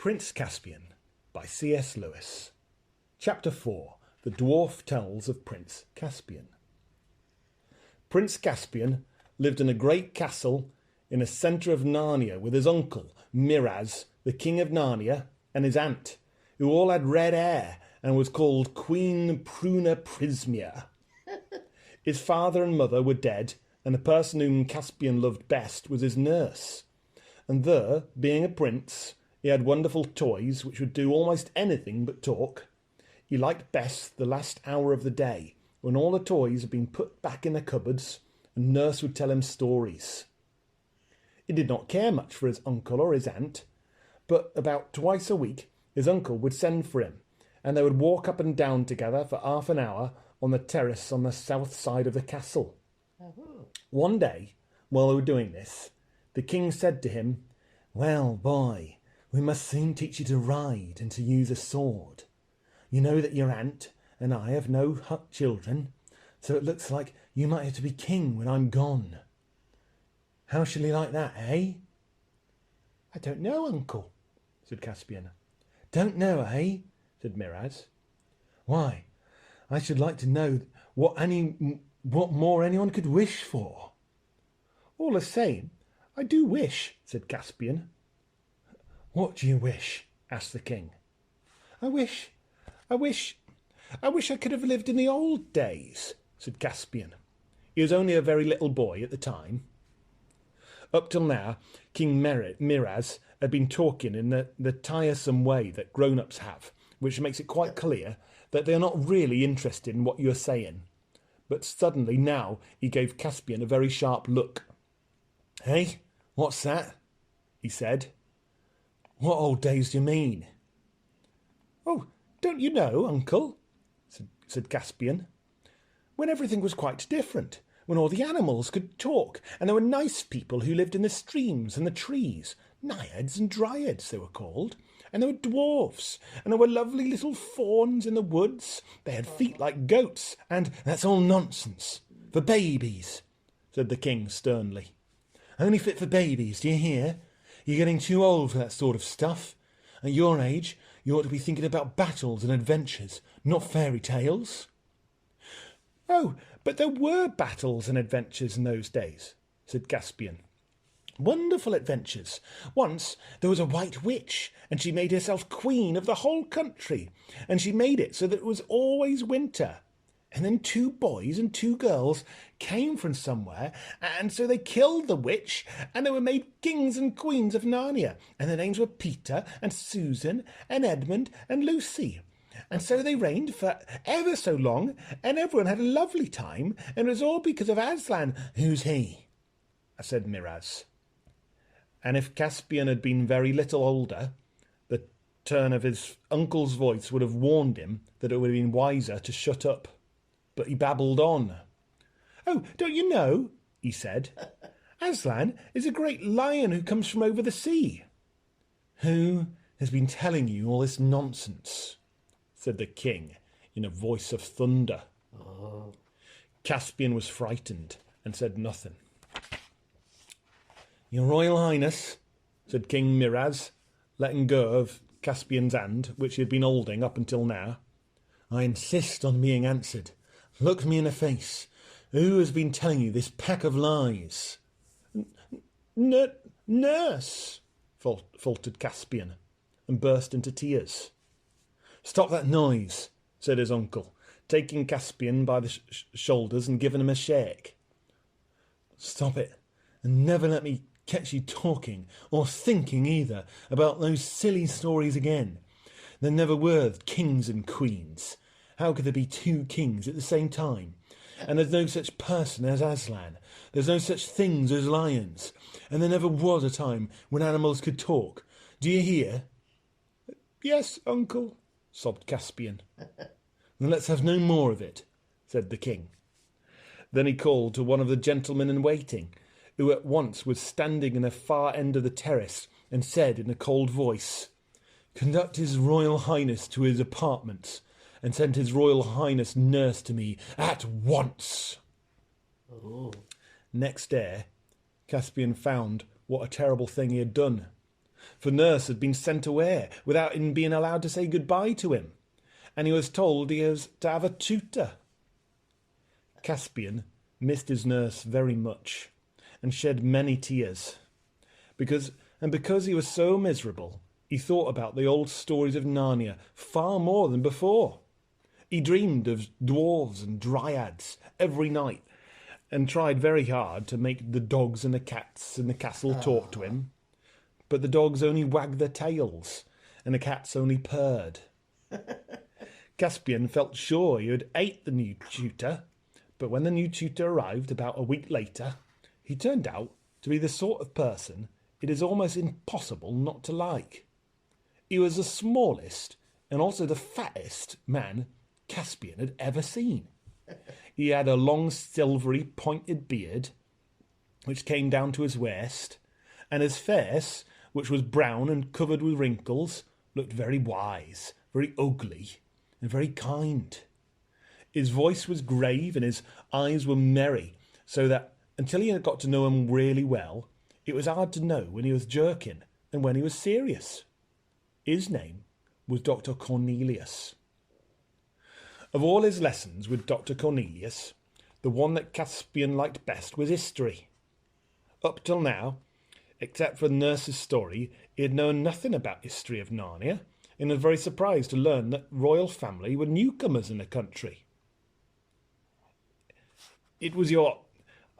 Prince Caspian by C.S. Lewis. Chapter 4. The Dwarf Tells of Prince Caspian. Prince Caspian lived in a great castle in the centre of Narnia with his uncle, Miraz, the king of Narnia, and his aunt, who all had red hair and was called Queen Pruna Prismia. His father and mother were dead, and the person whom Caspian loved best was his nurse. And there, being a prince, he had wonderful toys which would do almost anything but talk. He liked best the last hour of the day, when all the toys had been put back in the cupboards, and nurse would tell him stories. He did not care much for his uncle or his aunt, but about twice a week his uncle would send for him, and they would walk up and down together for half an hour on the terrace on the south side of the castle. One day, while they were doing this, the king said to him, "Well, boy, we must soon teach you to ride and to use a sword. You know that your aunt and I have no children, so it looks like you might have to be king when I'm gone. How shall you like that, eh?" "I don't know, uncle," said Caspian. "Don't know, eh?" said Miraz. "Why, I should like to know what more anyone could wish for." "All the same, I do wish," said Caspian. "What do you wish?" asked the king. I wish I could have lived in the old days," said Caspian. He was only a very little boy at the time. Up till now, King Miraz had been talking in the tiresome way that grown-ups have, which makes it quite clear that they are not really interested in what you are saying. But suddenly now he gave Caspian a very sharp look. "Hey, what's that?" he said. "What old days do you mean?" "Oh, don't you know, uncle?" said Caspian. "When everything was quite different, when all the animals could talk, and there were nice people who lived in the streams and the trees, naiads and dryads they were called, and there were dwarfs, and there were lovely little fauns in the woods. They had feet like goats, and—" "That's all nonsense. For babies," said the king sternly. "Only fit for babies, do you hear? You're getting too old for that sort of stuff. At your age, you ought to be thinking about battles and adventures, not fairy tales." "Oh, but there were battles and adventures in those days," said Caspian. "Wonderful adventures. Once there was a white witch, and she made herself queen of the whole country, and she made it so that it was always winter. And then 2 boys and 2 girls came from somewhere, and so they killed the witch, and they were made kings and queens of Narnia, and their names were Peter and Susan and Edmund and Lucy. And so they reigned for ever so long, and everyone had a lovely time, and it was all because of Aslan." "Who's he?" said Miraz. And if Caspian had been very little older, the turn of his uncle's voice would have warned him that it would have been wiser to shut up. But he babbled on. "Oh, don't you know?" he said. "Aslan is a great lion who comes from over the sea." "Who has been telling you all this nonsense?" said the king in a voice of thunder. Caspian was frightened and said nothing. "Your Royal Highness," said King Miraz, letting go of Caspian's hand, which he had been holding up until now, "I insist on being answered. Look me in the face. Who has been telling you this pack of lies?" Nurse," faltered Caspian, and burst into tears. "Stop that noise," said his uncle, taking Caspian by the shoulders and giving him a shake. "Stop it, and never let me catch you talking, or thinking either, about those silly stories again. There never were kings and queens. How could there be 2 kings at the same time? And there's no such person as Aslan. There's no such things as lions. And there never was a time when animals could talk. Do you hear?" "Yes, uncle," sobbed Caspian. "Then let's have no more of it," said the king. Then he called to one of the gentlemen in waiting, who at once was standing in the far end of the terrace, and said in a cold voice, "Conduct his Royal Highness to his apartments, and send his Royal Highness nurse to me at once." Next day, Caspian found what a terrible thing he had done. for nurse had been sent away without him being allowed to say goodbye to him, and he was told he was to have a tutor. Caspian missed his nurse very much, and shed many tears, because he was so miserable, he thought about the old stories of Narnia far more than before. He dreamed of dwarves and dryads every night, and tried very hard to make the dogs and the cats in the castle talk to him. But the dogs only wagged their tails, and the cats only purred. Caspian felt sure he had ate the new tutor, but when the new tutor arrived about a week later, he turned out to be the sort of person it is almost impossible not to like. He was the smallest and also the fattest man Caspian had ever seen. He had a long, silvery, pointed beard, which came down to his waist, and his face, which was brown and covered with wrinkles, looked very wise, very ugly, and very kind. His voice was grave, and his eyes were merry, so that, until he had got to know him really well, it was hard to know when he was joking and when he was serious. His name was Dr. Cornelius. Of all his lessons with Dr. Cornelius, the one that Caspian liked best was history. Up till now, except for Nurse's story, he had known nothing about history of Narnia, and was very surprised to learn that royal family were newcomers in the country. "It was your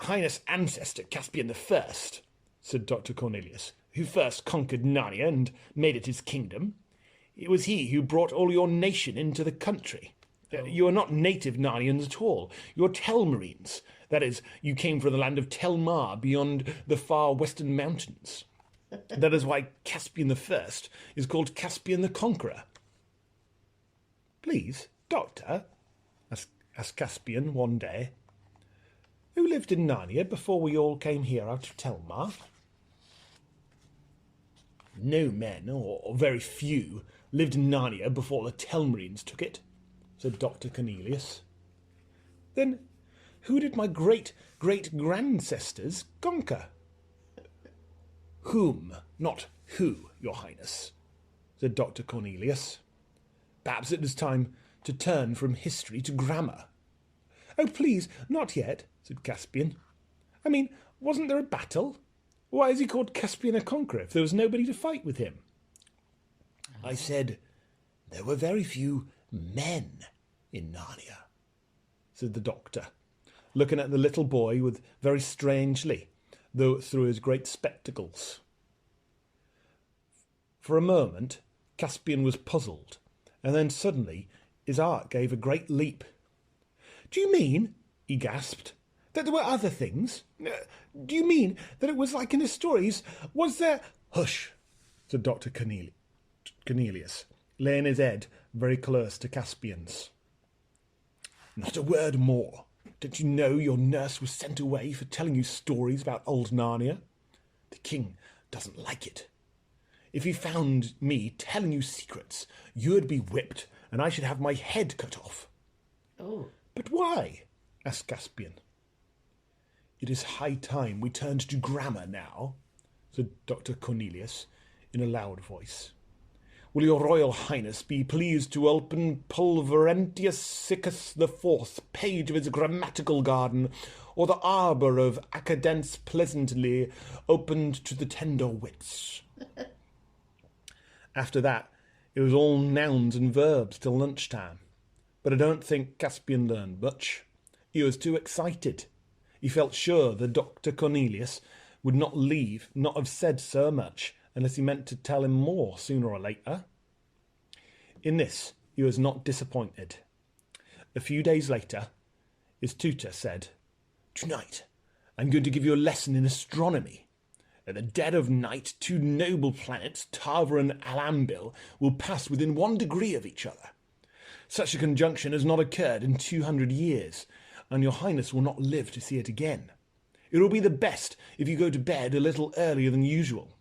Highness ancestor Caspian the First," said Dr. Cornelius, "who first conquered Narnia and made it his kingdom. It was he who brought all your nation into the country. You are not native Narnians at all. You are Telmarines. That is, you came from the land of Telmar beyond the far western mountains. That is why Caspian the First is called Caspian the Conqueror." "Please, Doctor," asked Caspian one day, "who lived in Narnia before we all came here out of Telmar?" "No men, or very few, lived in Narnia before the Telmarines took it," said Dr. Cornelius. "Then who did my great-great-grandcestors conquer?" "Whom, not who, your Highness," said Dr. Cornelius. "Perhaps it is time to turn from history to grammar." "Oh, please, not yet," said Caspian. "I mean, wasn't there a battle? Why is he called Caspian the Conqueror if there was nobody to fight with him?" "I said there were very few men in Narnia," said the doctor, looking at the little boy with very strangely, though through his great spectacles. For a moment Caspian was puzzled, and then suddenly his heart gave a great leap. "Do you mean," he gasped, "that there were other things? Do you mean that it was like in the stories? Was there—" "Hush," said Dr. Cornelius, laying his head very close to Caspian's. "Not a word more. Don't you know your nurse was sent away for telling you stories about old Narnia? The king doesn't like it. If he found me telling you secrets, you'd be whipped, and I should have my head cut off." "Oh." "But why?" asked Caspian. "It is high time we turned to grammar now," said Dr. Cornelius in a loud voice. "Will your Royal Highness be pleased to open Pulverentius Siccus the Fourth page of his grammatical garden, or the arbour of Acadence pleasantly opened to the tender wits?" After that, it was all nouns and verbs till lunchtime. But I don't think Caspian learned much. He was too excited. He felt sure that Dr. Cornelius would not have said so much, unless he meant to tell him more sooner or later. In this he was not disappointed. A few days later, his tutor said, "Tonight I'm going to give you a lesson in astronomy. At the dead of night, two noble planets, Tava and Alambil, will pass within 1 degree of each other. Such a conjunction has not occurred in 200 years, and your Highness will not live to see it again. It will be the best if you go to bed a little earlier than usual.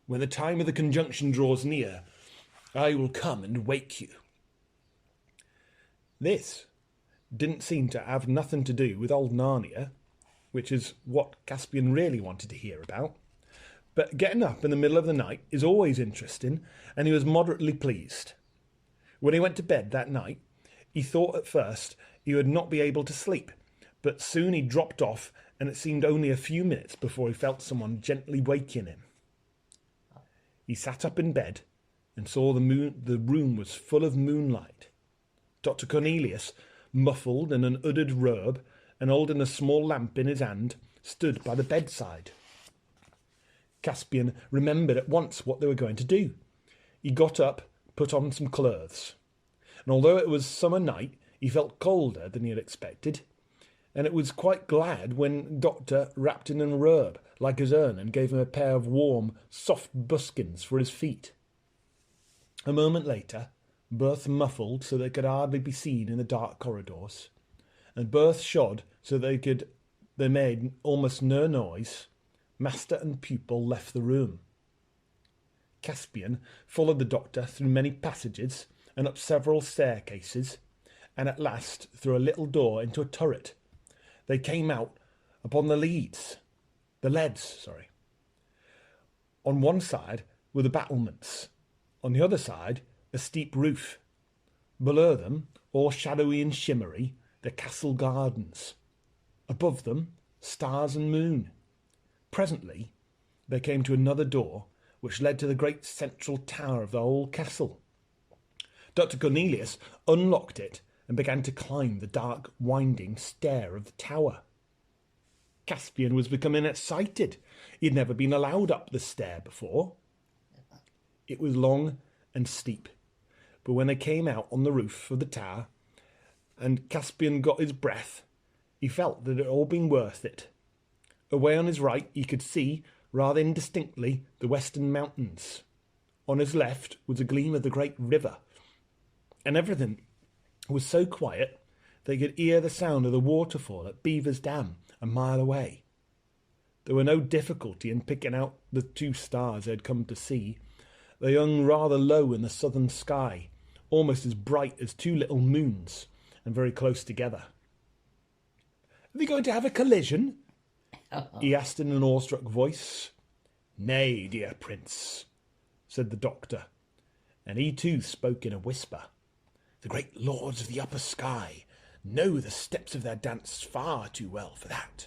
When the time of the conjunction draws near, I will come and wake you." This didn't seem to have nothing to do with old Narnia, which is what Caspian really wanted to hear about, but getting up in the middle of the night is always interesting, and he was moderately pleased. When he went to bed that night, he thought at first he would not be able to sleep, but soon he dropped off, and it seemed only a few minutes before he felt someone gently waking him. He sat up in bed and saw the room was full of moonlight. Dr. Cornelius, muffled in an hooded robe and holding a small lamp in his hand, stood by the bedside. Caspian remembered at once what they were going to do. He got up, put on some clothes, and although it was summer night, he felt colder than he had expected, and it was quite glad when Doctor wrapped in a robe like his own and gave him a pair of warm, soft buskins for his feet. A moment later, both muffled so they could hardly be seen in the dark corridors, and both shod so they made almost no noise, master and pupil left the room. Caspian followed the doctor through many passages and up several staircases, and at last through a little door into a turret. They came out upon the leads. On one side were the battlements, on the other side a steep roof. Below them, all shadowy and shimmery, the castle gardens. Above them, stars and moon. Presently, they came to another door, which led to the great central tower of the whole castle. Dr. Cornelius unlocked it and began to climb the dark, winding stair of the tower. Caspian was becoming excited. He had never been allowed up the stair before. It was long and steep, but when they came out on the roof of the tower and Caspian got his breath, he felt that it had all been worth it. Away on his right he could see, rather indistinctly, the western mountains. On his left was a gleam of the great river, and everything was so quiet they could hear the sound of the waterfall at Beaver's Dam a mile away. There were no difficulty in picking out the two stars they had come to see. They hung rather low in the southern sky, almost as bright as two little moons, and very close together. "Are they going to have a collision?" he asked in an awestruck voice. "Nay, dear prince," said the doctor, and he too spoke in a whisper. "The great lords of the upper sky know the steps of their dance far too well for that.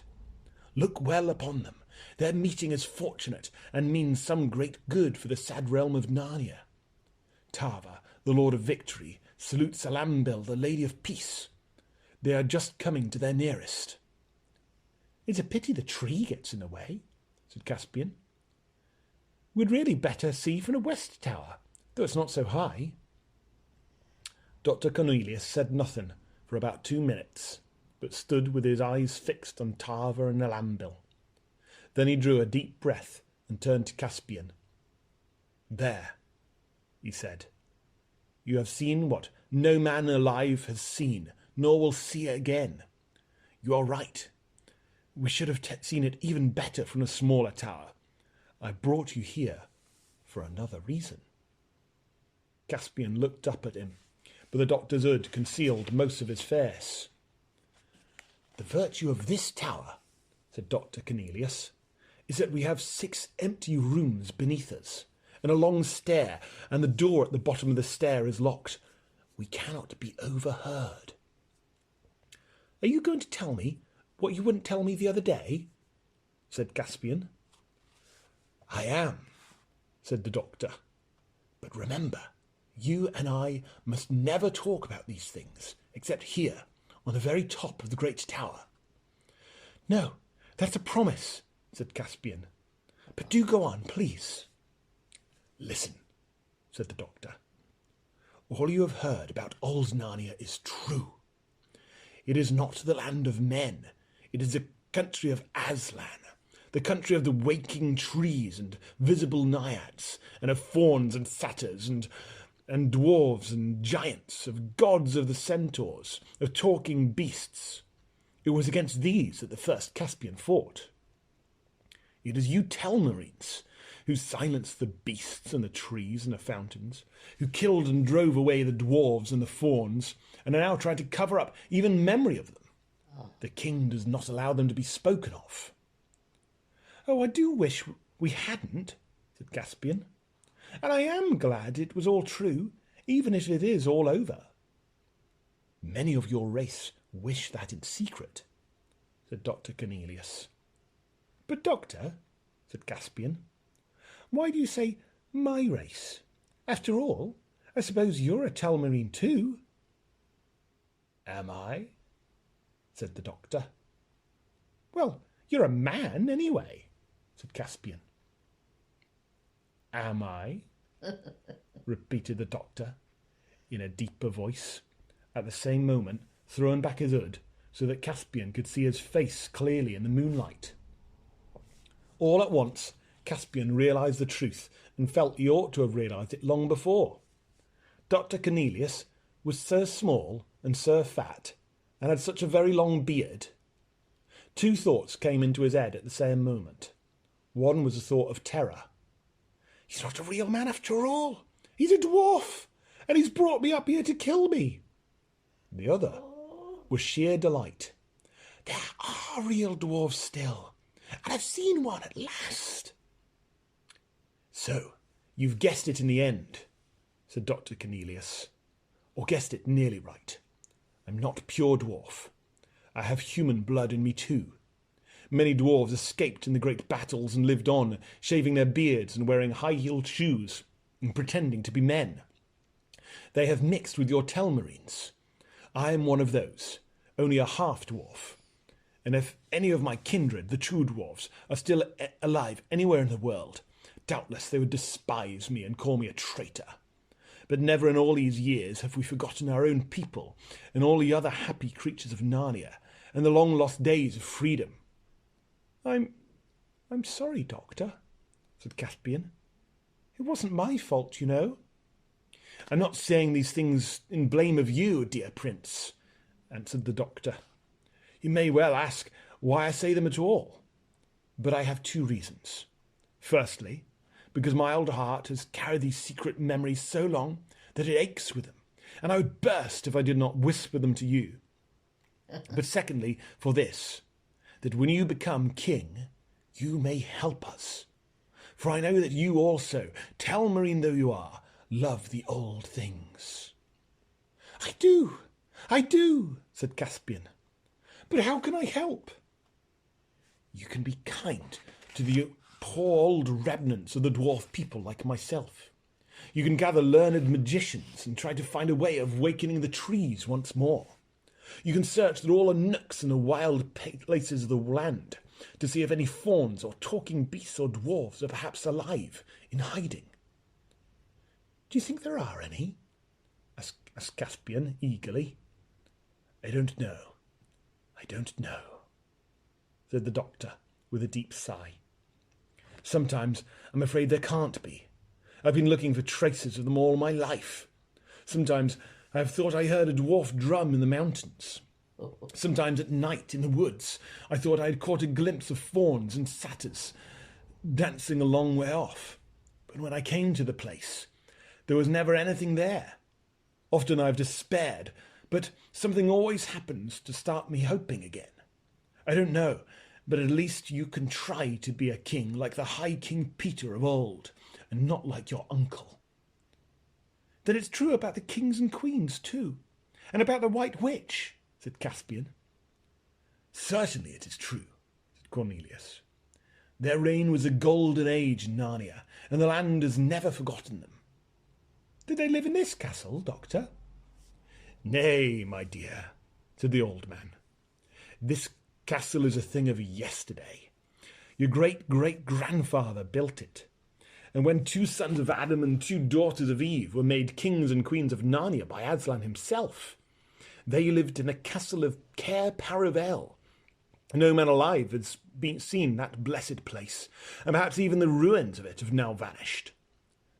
Look well upon them. Their meeting is fortunate and means some great good for the sad realm of Narnia. Tava, the lord of victory, salutes Alambil, the lady of peace. They are just coming to their nearest." "It's a pity the tree gets in the way," said Caspian. "We'd really better see from the west tower, though it's not so high." Dr. Cornelius said nothing for about 2 minutes, but stood with his eyes fixed on Tava and Alambil. Then he drew a deep breath and turned to Caspian. "There," he said, "you have seen what no man alive has seen, nor will see again. You are right. We should have seen it even better from a smaller tower. I brought you here for another reason." Caspian looked up at him, but the doctor's hood concealed most of his face. "The virtue of this tower," said Dr. Cornelius, "is that we have 6 empty rooms beneath us, and a long stair, and the door at the bottom of the stair is locked. We cannot be overheard." "Are you going to tell me what you wouldn't tell me the other day?" said Caspian. "I am," said the doctor. "But remember, you and I must never talk about these things, except here, on the very top of the great tower." "No, that's a promise," said Caspian. "But do go on, please." "Listen," said the doctor. "All you have heard about old Narnia is true. It is not the land of men. It is the country of Aslan, the country of the waking trees and visible naiads, and of fauns and satyrs and dwarves and giants, of gods of the centaurs, of talking beasts. It was against these that the first Caspian fought. It is you Telmarines who silenced the beasts and the trees and the fountains, who killed and drove away the dwarves and the fauns, and are now trying to cover up even memory of them. The king does not allow them to be spoken of." "Oh, I do wish We hadn't, said Caspian, and I am glad it was all true, even if it is all over. Many of your race wish that in secret, said Dr. Cornelius. But, Doctor, said Caspian, why do you say my race? After all, I suppose you're a Telmarine too. Am I? Said the doctor. Well, you're a man, anyway, said Caspian. Am I? Repeated the doctor, in a deeper voice, at the same moment throwing back his hood so that Caspian could see his face clearly in the moonlight. All at once, Caspian realised the truth and felt he ought to have realised it long before. Dr. Cornelius was so small and so fat, and had such a very long beard. Two thoughts came into his head at the same moment. One was a thought of terror. He's not a real man after all. He's a dwarf, and he's brought me up here to kill me. The other was sheer delight. There are real dwarves still, and I've seen one at last. So, you've guessed it in the end, said Dr. Cornelius, or guessed it nearly right. I'm not pure dwarf. I have human blood in me too. Many dwarves escaped in the great battles and lived on, shaving their beards and wearing high-heeled shoes and pretending to be men. They have mixed with your Telmarines. I am one of those, only a half-dwarf. And if any of my kindred, the true dwarves, are still alive anywhere in the world, doubtless they would despise me and call me a traitor. But never in all these years have we forgotten our own people and all the other happy creatures of Narnia and the long-lost days of freedom. I'm sorry, Doctor, said Caspian. It wasn't my fault, you know. I'm not saying these things in blame of you, dear Prince, answered the doctor. You may well ask why I say them at all. But I have two reasons. Firstly, because my old heart has carried these secret memories so long that it aches with them, and I would burst if I did not whisper them to you. But secondly, for this, that when you become king, you may help us. For I know that you also, Telmarine though you are, love the old things. I do, said Caspian. But how can I help? You can be kind to the poor old remnants of the dwarf people like myself. You can gather learned magicians and try to find a way of wakening the trees once more. You can search through all the nooks and the wild places of the land to see if any fauns or talking beasts or dwarves are perhaps alive in hiding. Do you think there are any? asked Caspian eagerly. I don't know, said the doctor with a deep sigh. Sometimes I'm afraid there can't be. I've been looking for traces of them all my life. Sometimes I have thought I heard a dwarf drum in the mountains. Sometimes at night in the woods I thought I had caught a glimpse of fauns and satyrs dancing a long way off. But when I came to the place, there was never anything there. Often I've despaired, but something always happens to start me hoping again. I don't know, but at least you can try to be a king like the High King Peter of old, and not like your uncle. Then it's true about the kings and queens too, and about the White Witch, said Caspian. Certainly it is true, said Cornelius. Their reign was a golden age in Narnia, and the land has never forgotten them. Did they live in this castle, Doctor? Nay, my dear, said the old man. This castle is a thing of yesterday. Your great-great-grandfather built it, and when 2 sons of Adam and 2 daughters of Eve were made kings and queens of Narnia by Aslan himself, they lived in a castle of Cair Paravel. No man alive has seen that blessed place, and perhaps even the ruins of it have now vanished.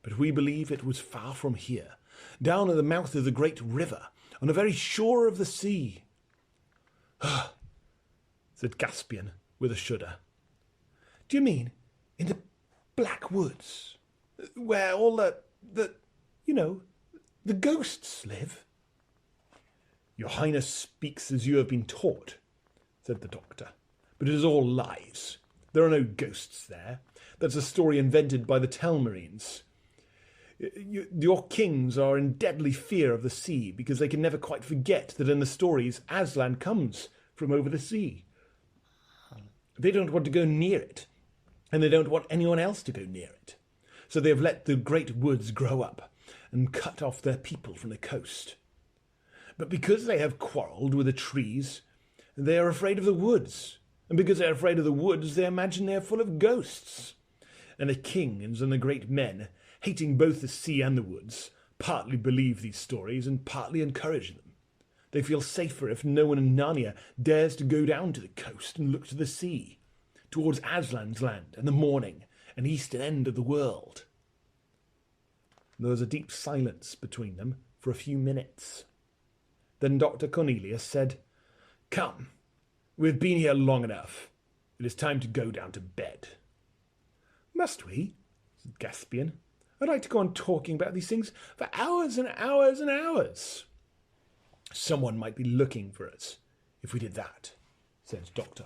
But we believe it was far from here, down at the mouth of the great river, on the very shore of the sea. Ah, said Caspian with a shudder. Do you mean in the Black Woods, where all the ghosts live? Your Highness speaks as you have been taught, said the doctor, but it is all lies. There are no ghosts there. That's a story invented by the Telmarines. Your kings are in deadly fear of the sea because they can never quite forget that in the stories Aslan comes from over the sea. They don't want to go near it, and they don't want anyone else to go near it. So they have let the great woods grow up and cut off their people from the coast. But because they have quarrelled with the trees, they are afraid of the woods. And because they are afraid of the woods, they imagine they are full of ghosts. And the kings and the great men, hating both the sea and the woods, partly believe these stories and partly encourage them. They feel safer if no one in Narnia dares to go down to the coast and look to the sea, towards Aslan's land and the morning and eastern end of the world. There was a deep silence between them for a few minutes. Then Dr. Cornelius said, "Come, we've been here long enough. It is time to go down to bed." "Must we?" said Caspian. "I'd like to go on talking about these things for hours and hours and hours." "Someone might be looking for us if we did that," said Dr.